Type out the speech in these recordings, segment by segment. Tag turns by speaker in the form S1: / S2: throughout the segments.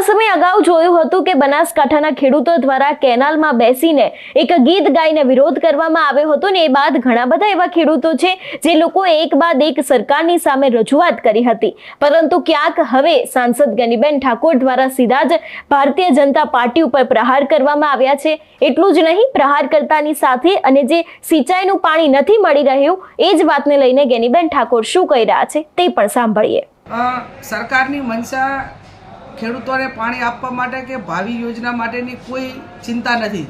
S1: થોડા સમય અગાઉ જોયું હતું કે બનાસકાંઠાના ખેડૂતો દ્વારા કેનાલમાં બેસીને એક ગીત ગાઈને વિરોધ કરવામાં આવ્યો હતો ને એ બાદ ઘણા બધા એવા ખેડૂતો છે જે લોકો એક બાદ એક સરકારની સામે રજૂઆત કરી હતી, પરંતુ ક્યાંક હવે સાંસદ ગનીબેન ઠાકોર દ્વારા સીધા જ ભારતીય જનતા પાર્ટી ઉપર પ્રહાર કરવામાં આવ્યા છે। એટલું જ નહીં, પ્રહાર કરતાની સાથે અને જે સિંચાઈનું પાણી નથી મળી રહ્યું એ જ વાતને લઈને ગનીબેન ઠાકોર શું કહી રહ્યા છે તે પણ સાંભળીએ।
S2: સરકારની મનસા ખેડૂતોને પાણી આપવા માટે કે ભાવિ યોજના માટેની કોઈ ચિંતા નથી।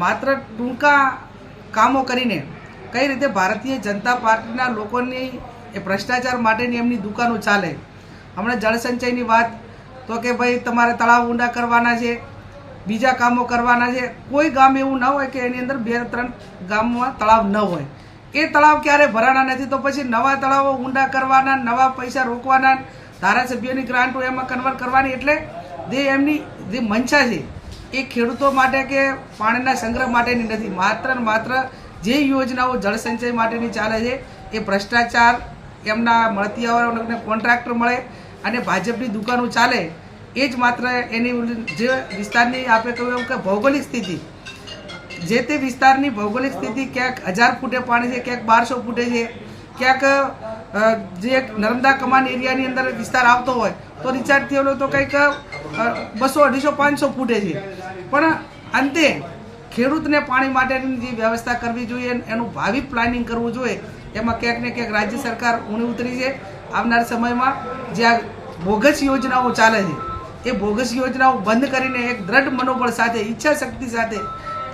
S2: માત્ર ટૂંકા કામો કરીને કઈ રીતે ભારતીય જનતા પાર્ટીના લોકોની એ ભ્રષ્ટાચાર માટેની એમની દુકાનો ચાલે। હમણાં જળસંચયની વાત તો કે ભાઈ તમારે તળાવ ઊંડા કરવાના છે, બીજા કામો કરવાના છે। કોઈ ગામ એવું ન હોય કે એની અંદર 2-3 ગામમાં તળાવ ન હોય। એ તળાવ ક્યારે ભરાના નથી તો પછી નવા તળાવો ઊંડા કરવાના, નવા પૈસા રોકવાના, ધારાસભ્યોની ગ્રાન્ટો એમાં કન્વર્ટ કરવાની। એટલે જે એમની જે મંશા છે એ ખેડૂતો માટે કે પાણીના સંગ્રહ માટેની નથી, માત્ર ને માત્ર જે યોજનાઓ જળસંચય માટેની ચાલે છે એ ભ્રષ્ટાચાર, એમના મળતિયાઓને કોન્ટ્રાક્ટર મળે અને ભાજપની દુકાનો ચાલે એ જ માત્ર એની જે વિસ્તારની આપણે કહ્યું કે ભૌગોલિક સ્થિતિ, જે તે વિસ્તારની ભૌગોલિક સ્થિતિ ક્યાંક 1000 ફૂટે પાણી છે, ક્યાંક 1200 ફૂટે છે, ક્યાંક જે નર્મદા કમાન એરિયાની અંદર વિસ્તાર આવતો હોય તો રિચાર્જ થયેલો તો કંઈક 200, 250, 500 ફૂટે છે। પણ અંતે ખેડૂતને પાણી માટેની જે વ્યવસ્થા કરવી જોઈએ, એનું ભાવિ પ્લાનિંગ કરવું જોઈએ, એમાં ક્યાંક ને ક્યાંક રાજ્ય સરકાર ઊણી ઉતરી છે। આવનાર સમયમાં જે આ બોગસ યોજનાઓ ચાલે છે એ બોગસ યોજનાઓ બંધ કરીને એક દ્રઢ મનોબળ સાથે, ઈચ્છા શક્તિ સાથે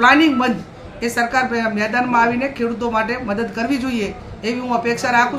S2: પ્લાનિંગ બંધ એ સરકાર મેદાનમાં આવીને ખેડૂતો માટે મદદ કરવી જોઈએ એવી હું અપેક્ષા રાખું છું।